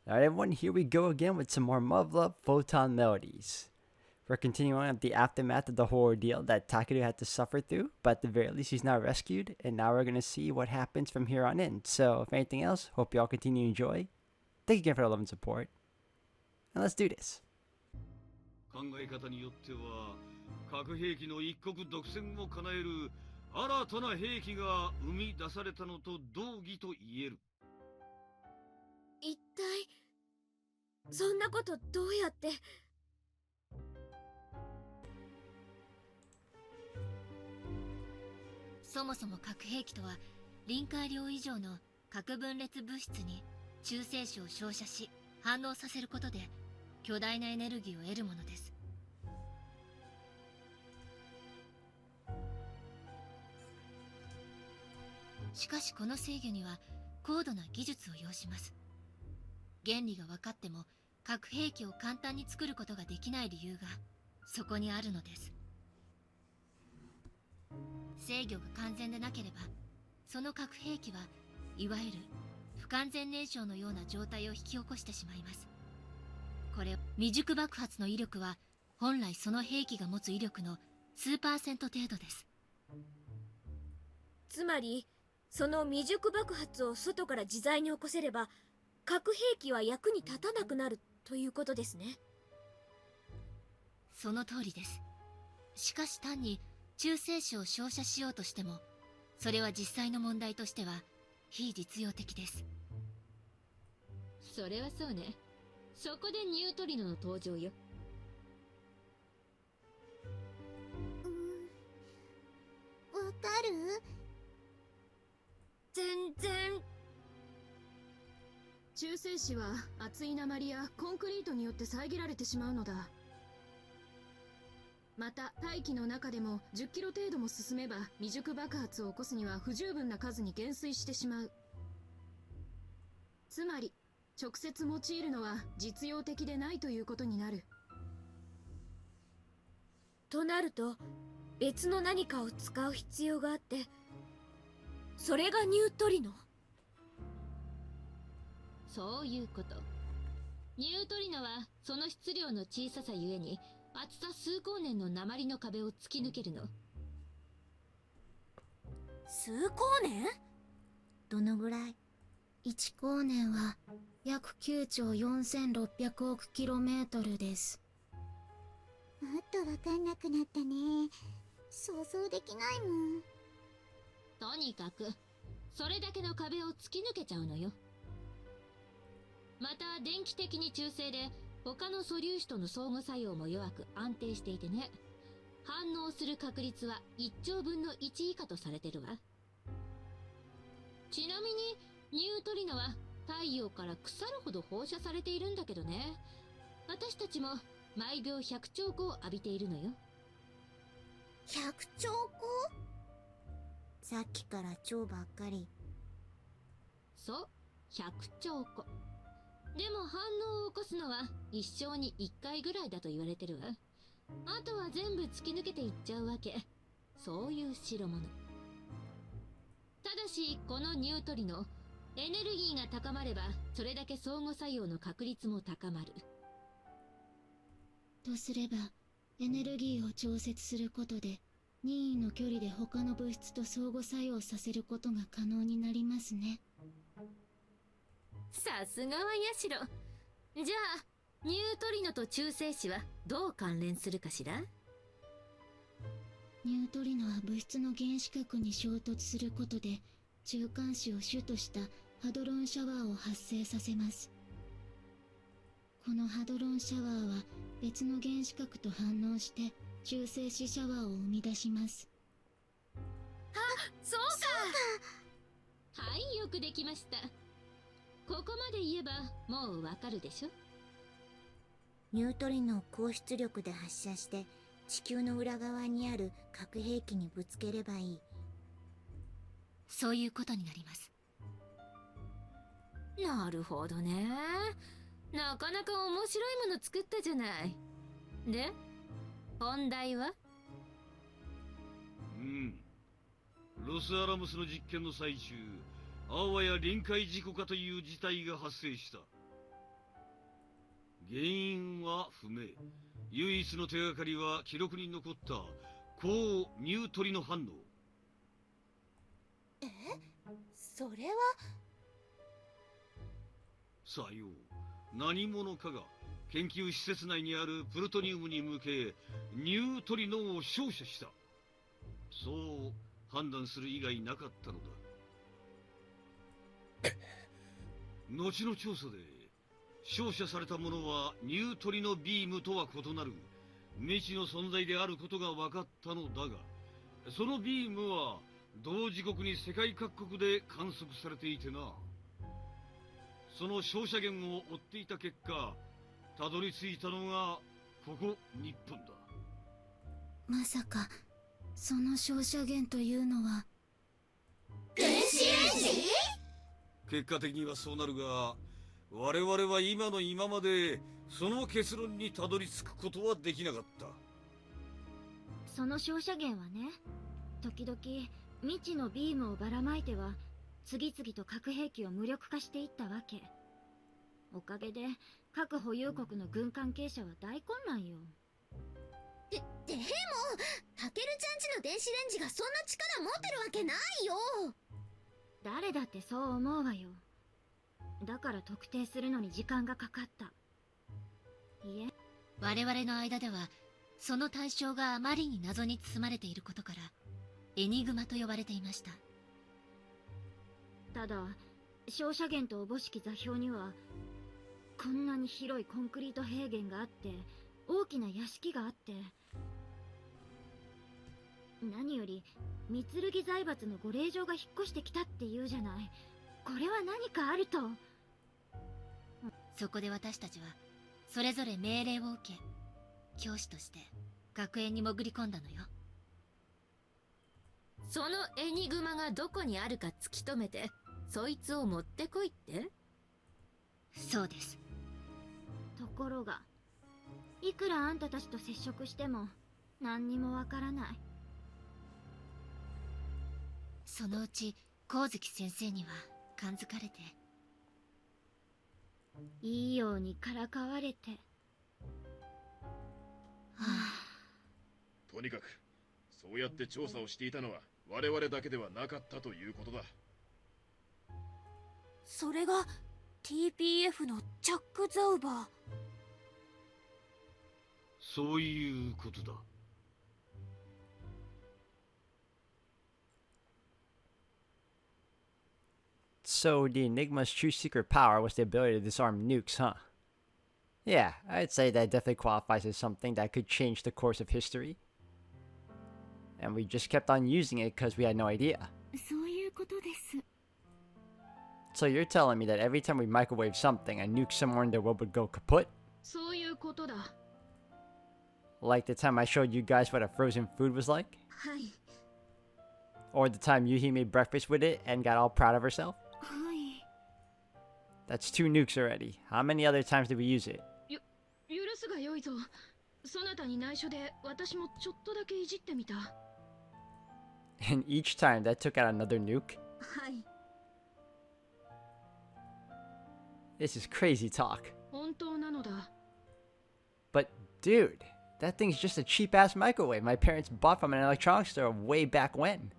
Alright everyone, here we go again with some more Muv-Luv Photonmelodies. We're continuing on the aftermath of the whole ordeal that Takeru had to suffer through, but at the very least he's now rescued, and now we're going to see what happens from here on in. So if anything else, hope you all continue to enjoy. Thank you again for the love and support, and let's do this. 考え方によっては核兵器の一国独占を叶える新たな兵器が生み出されたのと同義と言える。一体そんなことどうやって。そもそも核兵器とは臨界量以上の核分裂物質に中性子を照射し反応させることで巨大なエネルギーを得るものです。しかしこの制御には高度な技術を要します。原理が分かっても核兵器を簡単に作ることができない理由がそこにあるのです。制御が完全でなければその核兵器はいわゆる不完全燃焼のような状態を引き起こしてしまいます。これ未熟爆発の威力は本来その兵器が持つ威力の数パーセント程度です。つまりその未熟爆発を外から自在に起こせれば核兵器は役に立たなくなるということですね。その通りです。しかし単に中性子を照射しようとしてもそれは実際の問題としては非実用的です。それはそうね。そこでニュートリノの登場よ。わかる？全然。中性子は厚い鉛やコンクリートによって遮られてしまうのだ。また大気の中でも10キロ程度も進めば未熟爆発を起こすには不十分な数に減衰してしまう。つまり直接用いるのは実用的でないということになる。となると別の何かを使う必要があって、それがニュートリノ。そういうこと。ニュートリノはその質量の小ささゆえに厚さ数光年の鉛の壁を突き抜けるの。数光年？どのぐらい？1光年は約9兆4600億キロメートルです。もっとわかんなくなったね。想像できないもん。とにかくそれだけの壁を突き抜けちゃうのよ。また電気的に中性で他の素粒子との相互作用も弱く安定していてね。反応する確率は1兆分の1以下とされてるわ。ちなみにニュートリノは太陽から腐るほど放射されているんだけどね。私たちも毎秒100兆個を浴びているのよ。100兆個？さっきから兆ばっかり。そう、100兆個。でも反応を起こすのは一生に1回ぐらいだと言われてるわ。あとは全部突き抜けていっちゃうわけ。そういう代物。ただしこのニュートリノ、エネルギーが高まればそれだけ相互作用の確率も高まる。とすればエネルギーを調節することで任意の距離で他の物質と相互作用させることが可能になりますね。さすがはヤシロ。じゃあニュートリノと中性子はどう関連するかしら？ニュートリノは物質の原子核に衝突することで中間子を主としたハドロンシャワーを発生させます。このハドロンシャワーは別の原子核と反応して中性子シャワーを生み出します。あ、そうか。はい、よくできました。ここまで言えばもうわかるでしょ。ニュートリノを高出力で発射して地球の裏側にある核兵器にぶつければいい。そういうことになります。なるほどね。なかなか面白いもの作ったじゃない。で、本題は？ロスアラムスの実験の最中、あわや臨界事故かという事態が発生した。原因は不明。唯一の手がかりは記録に残った高ニュートリノ反応。それはさよう、何者かが研究施設内にあるプルトニウムに向けニュートリノを照射した。そう判断する以外なかったのだ。後の調査で照射されたものはニュートリノビームとは異なる未知の存在であることが分かったのだが、そのビームは同時刻に世界各国で観測されていてな。その照射源を追っていた結果、たどり着いたのがここ日本だ。まさかその照射源というのは電子レンジ？結果的にはそうなるが、我々は今の今までその結論にたどり着くことはできなかった。その照射源はね、時々未知のビームをばらまいては次々と核兵器を無力化していったわけ。おかげで各保有国の軍関係者は大混乱よ。でもタケルちゃんちの電子レンジがそんな力持ってるわけないよ。誰だってそう思うわよ。だから特定するのに時間がかかった。いえ、我々の間ではその対象があまりに謎に包まれていることからエニグマと呼ばれていました。ただ照射源とおぼしき座標にはこんなに広いコンクリート平原があって、大きな屋敷があって、何より三剣財閥のご令嬢が引っ越してきたって言うじゃない。これは何かあると。そこで私たちはそれぞれ命令を受け、教師として学園に潜り込んだのよ。そのエニグマがどこにあるか突き止めて、そいつを持ってこいって？そうです。ところが、いくらあんたたちと接触しても何にもわからない。そのうち光月先生には感づかれて、いいようにからかわれて、はあ、とにかくそうやって調査をしていたのは我々だけではなかったということだ。それが TPF のチャック・ザウバー。そういうことだ。So the Enigma's true secret power was the ability to disarm nukes, huh? Yeah, I'd say that definitely qualifies as something that could change the course of history. And we just kept on using it because we had no idea. そういうことです。 So you're telling me that every time we microwave something, a nuke somewhere in the world would go kaput? そういうことだ。Like the time I showed you guys what a frozen food was like? はい。 Or the time Yuhi made breakfast with it and got all proud of herself? はい。 That's 2 nukes already. How many other times did we use it? 許すがよいぞ。そなたに内緒で私もちょっとだけいじってみた。And each time that took out another nuke? はい。 This is crazy talk. 本当なのだ。 But dude, that thing's just a cheap-ass microwave my parents bought from an electronics store way back when.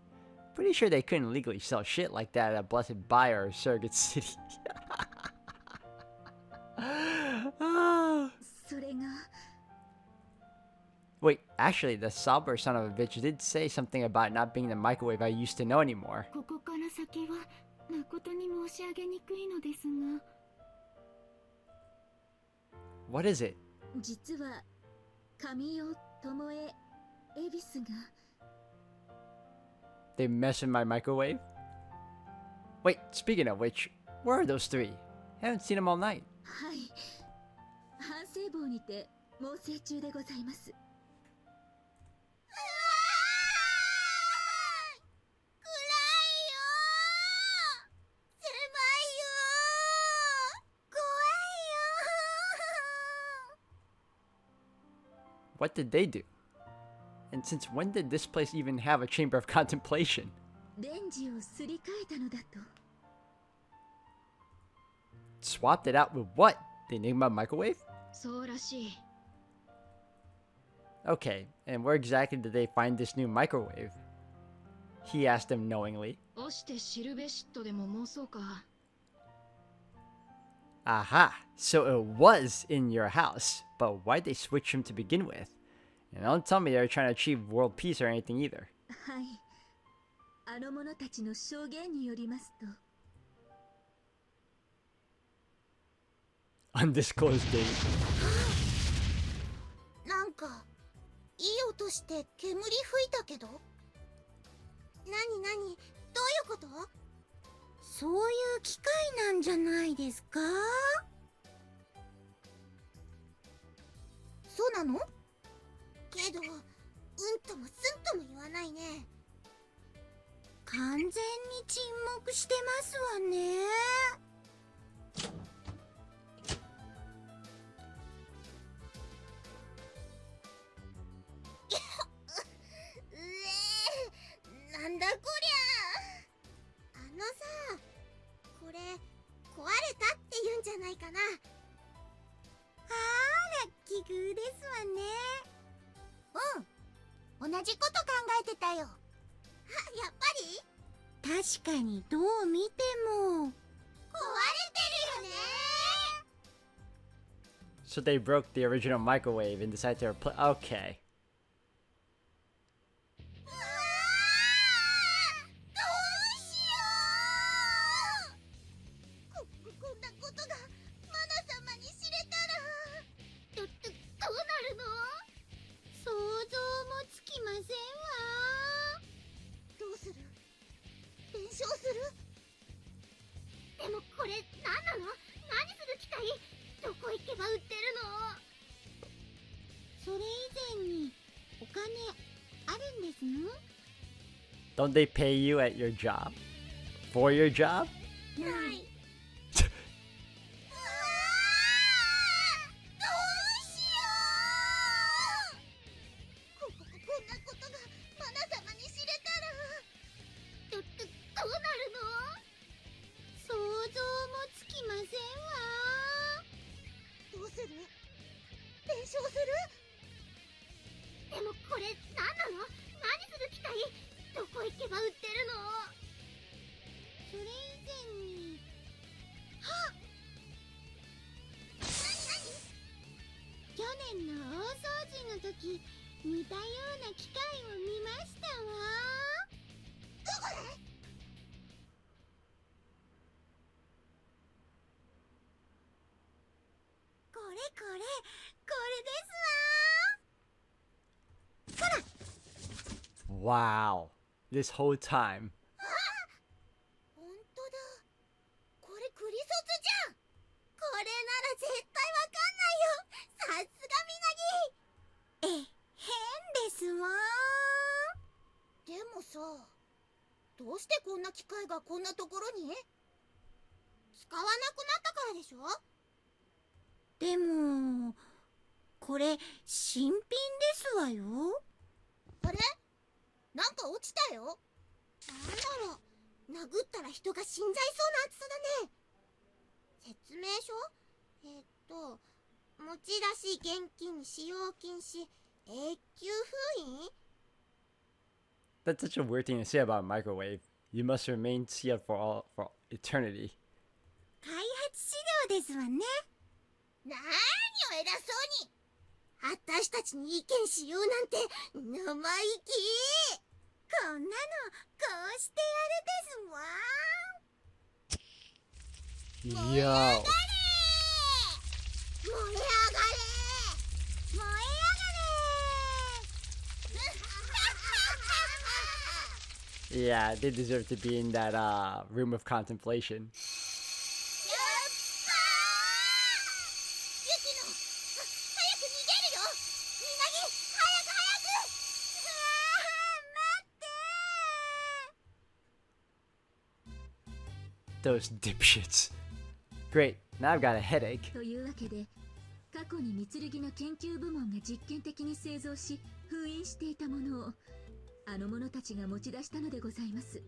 Pretty sure they couldn't legally sell shit like that at Blessed Buyer or Surrogate City. Ah. それが Wait, actually, the Sauber son of a bitch did say something about not being the microwave I used to know anymore. ここから先は誠に申し上げにくいのですが。 What is it? 実は神代智恵恵比寿が They mess with my microwave? Wait, speaking of which, where are those 3? Haven't seen them all night. はい。反省坊にて猛省中でございます。What did they do? And since when did this place even have a chamber of contemplation? レンジをすり替えたのだと。 Swapped it out with what? The Enigma microwave? そうらしい。 Okay, and where exactly did they find this new microwave? He asked him knowingly. 押して知るべしとでも妄想か。 Aha, so it was in your house, but why'd they switch him to begin with? And don't tell me they're trying to achieve world peace or anything either. はい。あの者たちの証言によりますと、 Undisclosed date. なんかいい音して煙吹いたけど。なになに、どういうこと？そういう機械なんじゃないですか？そうなの？けど、うんともすんとも言わないね。完全に沈黙してますわね。なんだこりゃ。あのさ、これ壊れたって言うんじゃないかな。あら、奇遇ですわね。うん、同じこと考えてたよ。あ、やっぱり？確かにどう見ても壊れてるよね。 So they broke the original microwave and decided to replace. Okay. こんなことがマナ様に知れたら。どうなるの？想像もつきませんわ。どうする？弁償する？でもこれ何なの？何する機械？どこ行けば売ってるの？それ以前にお金あるんですの？ Don't they pay you at your job? For your job? ない。似たような機械を見ましたわ。これこれ、これですわ。ほら。 Wow. This whole time. ほんとだ。これクリソツじゃん。これなら絶対わかんないよ。さすがみなぎ。変ですわ。でもさ、どうしてこんな機械がこんなところに？使わなくなったからでしょ？でもこれ新品ですわよ。あれ？なんか落ちたよ。なんだろう。殴ったら人が死んじゃいそうな厚さだね。説明書？持ち出し現金使用禁止永久封印？ That's such a weird thing to say about a microwave. You must remain sealed for eternity. 開発資料ですわね。なーにを偉そうに。私たちに意見しようなんて生意気。こんなのこうしてやるですわ。 Yo. 燃え上がれ燃え上がれ。 Yeah, they deserve to be in that room of contemplation. ユキノ、早く逃げるよ。みなぎ、早く早く。待って。 Those dipshits. Great, now I've got a headache. というわけで、過去に御剣の研究部門が実験的に製造し封印していたものをあの者たちが持ち出したのでございます。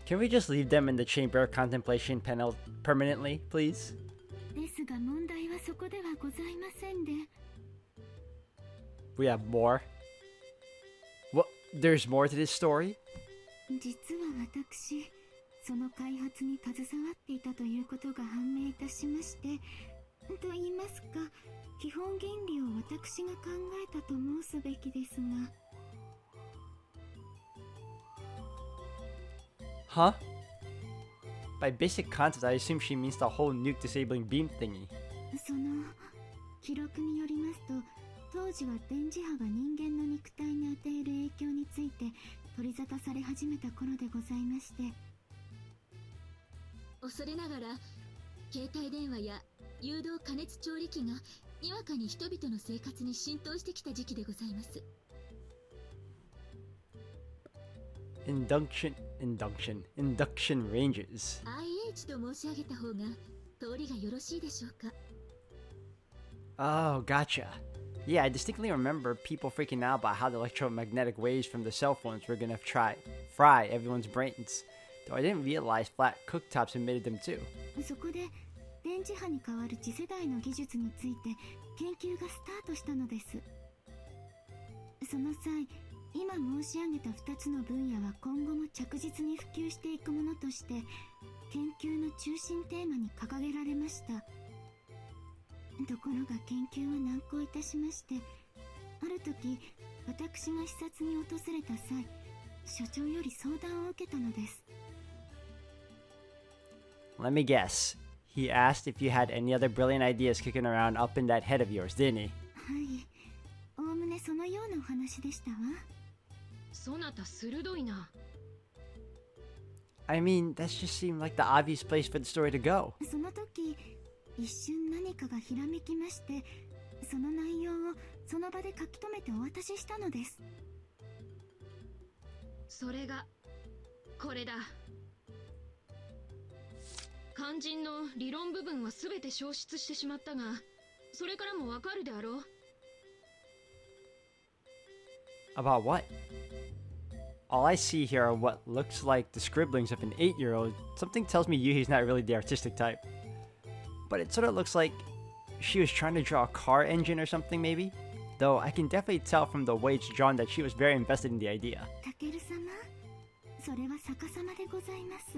Can we just leave them in the chamber of contemplation panel permanently, please? ですが問題はそこではございませんで。 We have more. What? There's more to this story? 実は私、その開発に携わっていたということが判明いたしまして、と言いますか、基本原理を私が考えたと申すべきですが。 Huh? By basic concept, I assume she means the whole nuke disabling beam thingy. その記録によりますと、当時は電磁波が人間の肉体に与える影響について取り沙汰され始めた頃でございまして、恐れながら携帯電話や誘導加熱調理器がにわかに人々の生活に浸透してきた時期でございます。 Induction ranges. IH と申し上げた方が通りがよろしいでしょうか。 Oh, gotcha. Yeah, I distinctly remember people freaking out about how the electromagnetic waves from the cell phones were gonna fry everyone's brains. Though I didn't realize flat cooktops emitted them too. そこで電磁波に代わる次世代の技術について研究がスタートしたのです。その際、今申し上げた2つの分野は今後も着実に普及していくものとして研究の中心テーマに掲げられました。ところが研究は難航いたしまして、ある時私が視察に訪れた際、所長より相談を受けたのです。 Let me guess. He asked if you had any other brilliant ideas kicking around up in that head of yours, didn't he? はい、おおむねそのようなお話でしたわ。そなた鋭いな。 I mean, that just seemed like the obvious place for the story to go. その時一瞬何かがひらめきまして、その内容をその場で書き留めてお渡ししたのです。それがこれだ。肝心の理論部分は全て消失してしまったが、それからもわかるであろう。 About what? All I see here are what looks like the scribblings of an 8-year-old. Something tells me Yuhi's not really the artistic type. But it sort of looks like she was trying to draw a car engine or something, maybe? Though I can definitely tell from the way it's drawn that she was very invested in the idea. タケル様、それは逆さまでございます。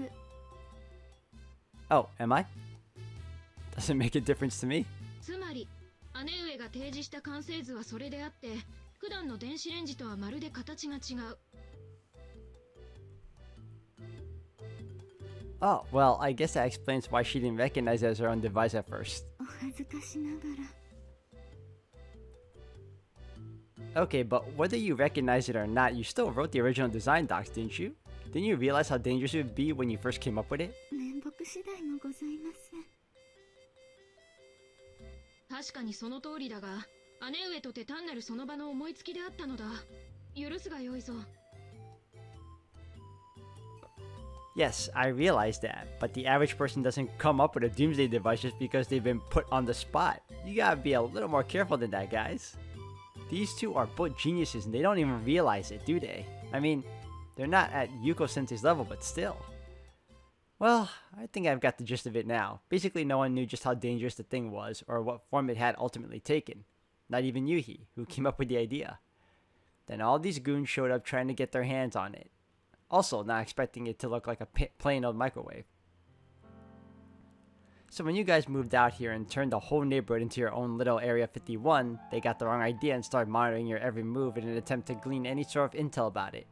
Oh, am I? Does it make a difference to me? つまり姉上が提示した完成図はそれであって、普段の電子レンジとはまるで形が違う。 Oh, well, I guess that explains why she didn't recognize it as her own device at first. お恥ずかしながら。 Okay, but whether you recognize it or not, you still wrote the original design docs, didn't you? Didn't you realize how dangerous it would be when you first came up with it? 面目次第もございません。確かにその通りだが、姉上とて単なるその場の思いつきであったのだ。許すがよいぞ。 Yes, I realize that, but the average person doesn't come up with a doomsday device just because they've been put on the spot. You gotta be a little more careful than that, guys. These two are both geniuses and they don't even realize it, do they? I mean, they're not at Yuko-sensei's level, but still. Well, I think I've got the gist of it now. Basically, no one knew just how dangerous the thing was or what form it had ultimately taken. Not even Yuhi, who came up with the idea. Then all these goons showed up trying to get their hands on it. Also, not expecting it to look like a plain old microwave. So when you guys moved out here and turned the whole neighborhood into your own little Area 51, they got the wrong idea and started monitoring your every move in an attempt to glean any sort of intel about it.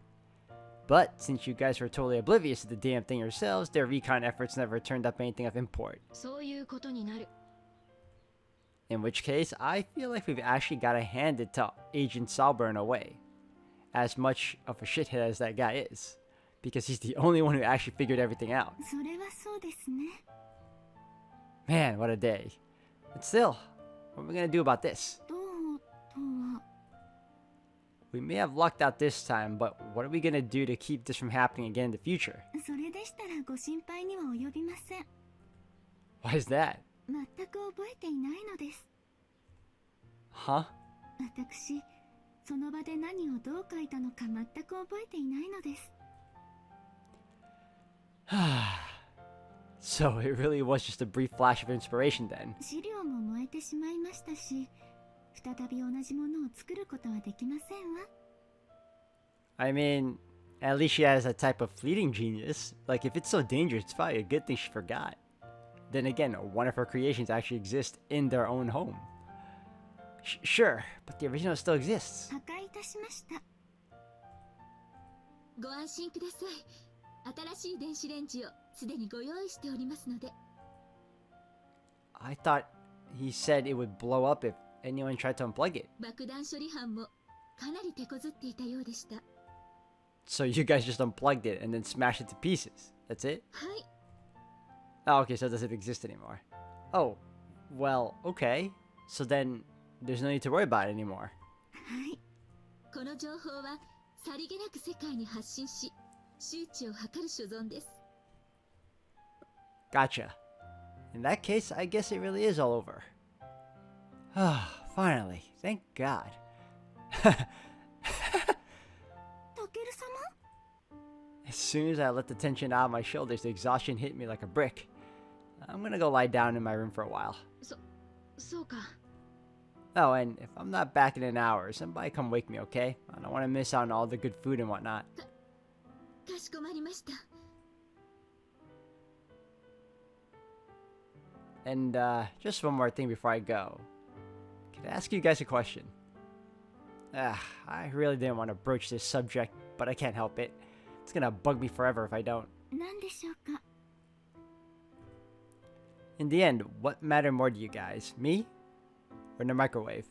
But since you guys were totally oblivious to the damn thing yourselves, their recon efforts never turned up anything of import. そういうことになる。 In which case, I feel like we've actually got to hand it to Agent Sauber in a way. As much of a shithead as that guy is. Because he's the only one who actually figured everything out. それはそうですね。 Man, what a day. But still, what are we gonna do about this? どうとは。 We may have lucked out this time, but what are we gonna do to keep this from happening again in the future? それでしたらご心配には及びません。 Why is that? 全く覚えていないのです。 Huh? 私、その場で何をどう書いたのか全く覚えていないのです。So it really was just a brief flash of inspiration then. 資料も燃えてしまいましたし、再び同じものを作ることはできませんわ。I mean, at least she has a type of fleeting genius. Like, if it's so dangerous, it's probably a good thing she forgot. Then again, one of her creations actually exists in their own home. Sure, but the original still exists. 破壊いたしました。ご安心ください。新しい電子レンジをすでにご用意しておりますので。I thought he said it would blow up if anyone tried to unplug it. 爆弾処理班もかなり手こずっていたようでした。So you guys just unplugged it and then smashed it to pieces. That's it? はい。Oh, okay, so it doesn't exist anymore. Oh, well, okay. So then there's no need to worry about it anymore. はい。この情報はさりげなく世界に発信し、周知を図る所存です。Gotcha. In that case, I guess it really is all over. Ah, finally. Thank God. タケル様？ As soon as I let the tension out of my shoulders, the exhaustion hit me like a brick. I'm gonna go lie down in my room for a while. そうか。 Oh, and if I'm not back in an hour, somebody come wake me, okay? I don't want to miss out on all the good food and whatnot. かしこまりました。 And just one more thing before I go. Can I ask you guys a question? I really didn't want to broach this subject, but I can't help it. It's gonna bug me forever if I don't. 何でしょうか？ In the end, what mattered more to you guys? Me? Or the microwave?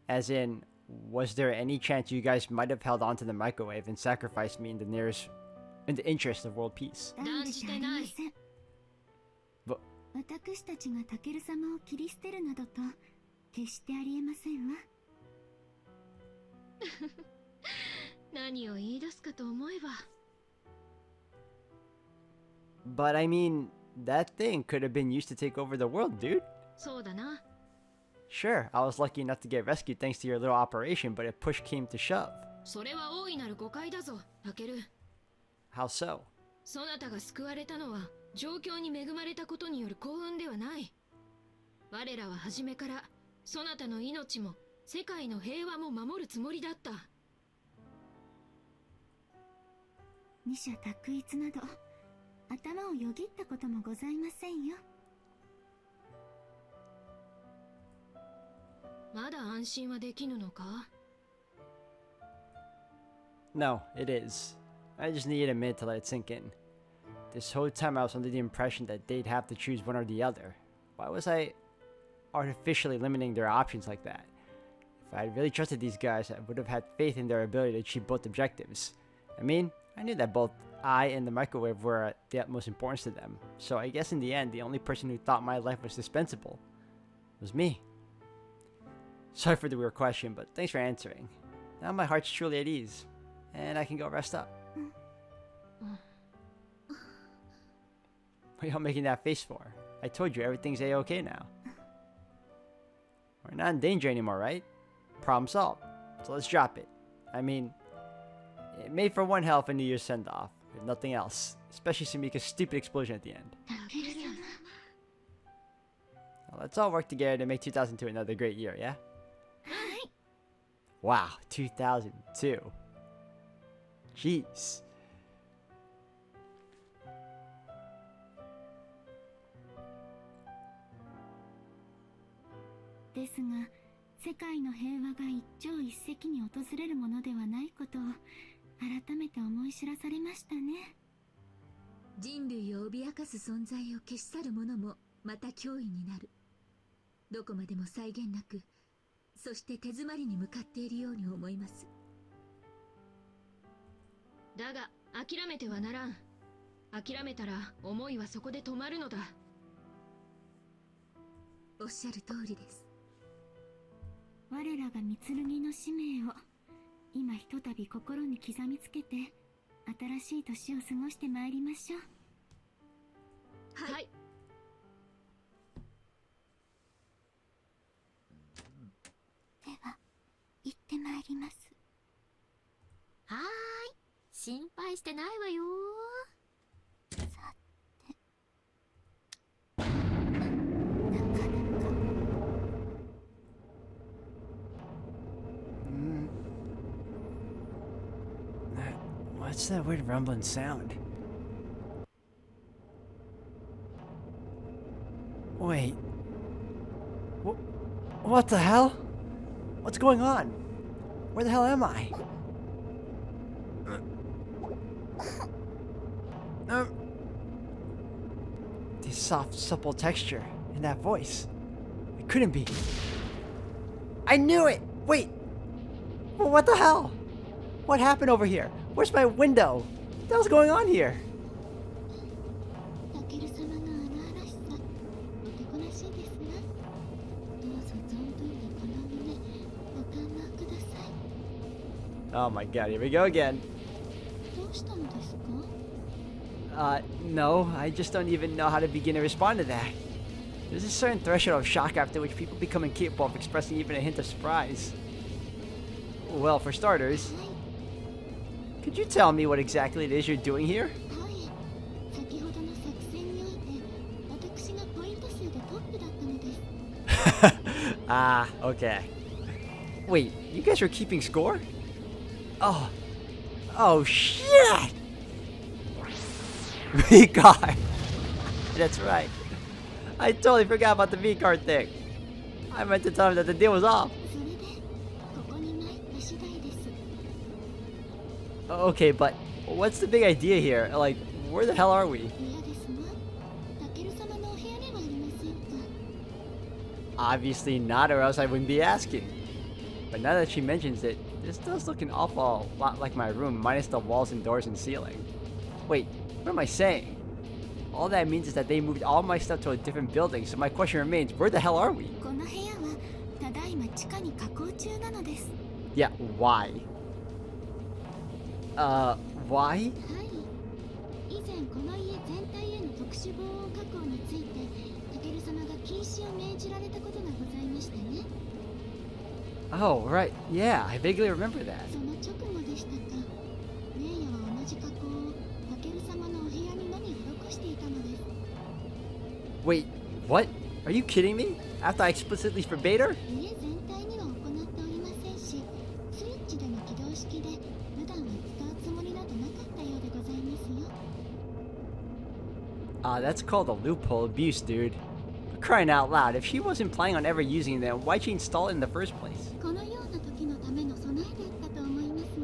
As in, was there any chance you guys might have held on to the microwave and sacrificed me in the interest of world peace? 断じてありません。But 私たちがタケル様を切り捨てるなどと決してありえませんわ。何を言い出すかと思えば。But I mean, that thing could have been used to take over the world, dude. そうだな。 Sure, I was lucky enough to get rescued thanks to your little operation, but if push came to shove. それは大いなる誤解だぞ、タケル。 How so? そなたが救われたのは状況に恵まれたことによる幸運ではない。我らは初めからそなたの命も世界の平和も守るつもりだった。二者択一など頭をよぎったこともございませんよ。まだ安心はできぬのか？ No, it is. I just needed a minute to let it sink in. This whole time I was under the impression that they'd have to choose one or the other. Why was I artificially limiting their options like that? If I had really trusted these guys, I would have had faith in their ability to achieve both objectives. I mean, I knew that both I and the microwave were at the utmost importance to them, so I guess in the end, the only person who thought my life was dispensable was me. Sorry for the weird question, but thanks for answering. Now my heart's truly at ease, and I can go rest up. What are y'all making that face for? I told you everything's a-okay now. We're not in danger anymore, right? Problem solved. So let's drop it. I mean, it made for one hell of a New Year's send-off, if nothing else. Especially Sumika's stupid explosion at the end. タケル様。 Well, let's all work together to make 2002 another great year, yeah? はい。 Wow, 2002. Jeez. ですが、世界の平和が一朝一夕に訪れるものではないことを改めて思い知らされましたね。人類を脅かす存在を消し去る者もまた脅威になる。どこまでも際限なく、そして手詰まりに向かっているように思います。だが諦めてはならん。諦めたら思いはそこで止まるのだ。おっしゃる通りです。我らが三剣の使命を今ひとたび心に刻みつけて新しい年を過ごしてまいりましょう。はい。では行ってまいります。はーい。心配してないわよ。What's that weird rumbling sound? Wait. What the hell? What's going on? Where the hell am I? The soft, supple texture in that voice. It couldn't be. I knew it! Wait! Well, what the hell? What happened over here? Where's my window? What the hell's going on here? タケル様の荒々しさ、お手こなしいですが、どうぞ存分にこの胸、ご堪能ください。 Oh my god, here we go again. どうしたのですか？ No, I just don't even know how to begin to respond to that. There's a certain threshold of shock after which people become incapable of expressing even a hint of surprise. Well, for starters, はい、 could you tell me what exactly it is you're doing here? はい。先ほどの作戦において、私がポイント数でトップだったのです。 Ah, okay. Wait, you guys are keeping score? Oh shit! V-card! That's right. I totally forgot about the V-card thing. I meant to tell him that the deal was off. それで、ここに参った次第です。 Okay, but what's the big idea here? Like, where the hell are we? 嫌ですが、タケル様のお部屋ではありませんか。 Obviously not, or else I wouldn't be asking. But now that she mentions it, this does look an awful lot like my room, minus the walls and doors and ceiling. Wait, what am I saying? All that means is that they moved all my stuff to a different building, so my question remains, where the hell are we? この部屋はただいま地下に加工中なのです。 Yeah, why? Why? はい。以前この家全体への特殊防音加工についてタケル様が禁止を命じられたことがございましたね。 Oh, right. Yeah, I vaguely remember that. その直後でしたか。名誉は同じ加工をタケル様のお部屋にのみ施していたのです。 Wait, what? Are you kidding me? After I explicitly forbade her? 家全体には行っておりませんし、スイッチでの起動式で普段は使うつもりなどなかったようでございますよ。 That's called a loophole abuse, dude. For crying out loud, if she wasn't planning on ever using them, why'd she install it in the first place? このような時のための備えであったと思います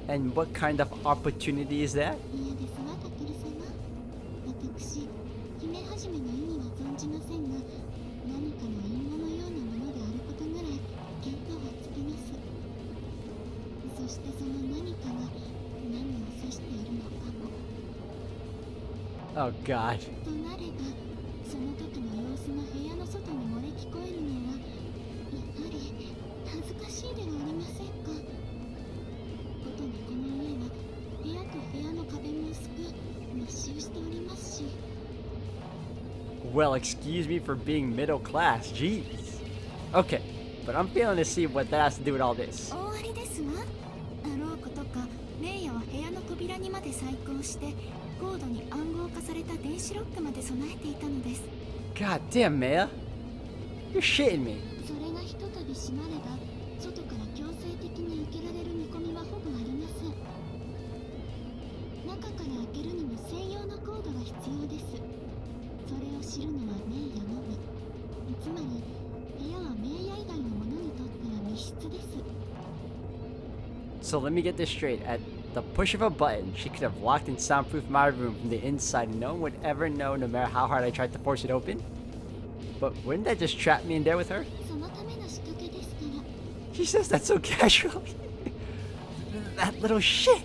が。 And what kind of opportunity is that? いえですわ、タケル様。私、姫始めの意味は存じませんが、何かの隠語のようなものであることぐらい見当はつきます。そしてその何かが何を指しているのかも。 Oh god. となれば、その時の様子が部屋の外に漏れ聞こえるのは、やはり恥ずかしいではありませんか。ことにこの家は部屋と部屋の壁も薄く密集しておりますし。 Well, excuse me for being middle class, jeez. Okay, but I'm failing to see what that has to do with all this. 終わりですわ。あろうことか、名誉は部屋の扉にまで細工をして高度に暗号化された電子ロックまで備えていたのです。 God damn, Maya. You're shitting me. それがひとたび閉まれば、外から強制的に受けられる見込みはほぼありません。中から開けるにも専用のコードが必要です。それを知るのは名誉のみ。つまり、部屋は名誉以外の者にとっては密室です。 So let me get this straight. At the push of a button, she could have locked and soundproofed my room from the inside and no one would ever know no matter how hard I tried to force it open? But wouldn't that just trap me in there with her? そのための仕掛けですから。 She says that so casually. That little shit.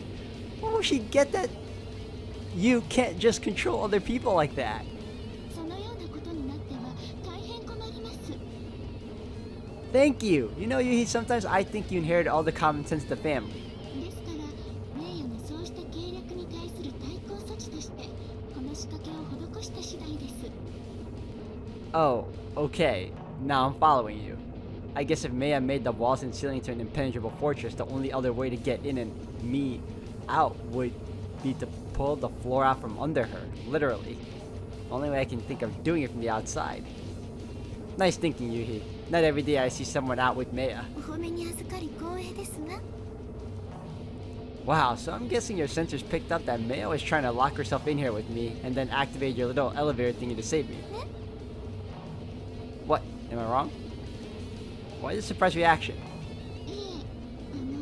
Where will she get that? You can't just control other people like that. そのようなことになっては大変困ります。 Thank you. You know, Yuhi, sometimes I think you inherited all the common sense of the family. ですから、名誉のそうした計略に対する対抗措置として、この仕掛けを施した次第です。 Oh, okay. Now I'm following you. I guess if Maya made the walls and ceiling into an impenetrable fortress, the only other way to get in and me out would be to pull the floor out from under her, literally. Only way I can think of doing it from the outside. Nice thinking, Yuhi. Not every day I see someone out with Maya. お褒めに預かり光栄ですわ。Wow, so I'm guessing your sensors picked up that Mayo was trying to lock herself in here with me and then activate your little elevator thingy to save me. What? Am I wrong? Why the surprise reaction? ええ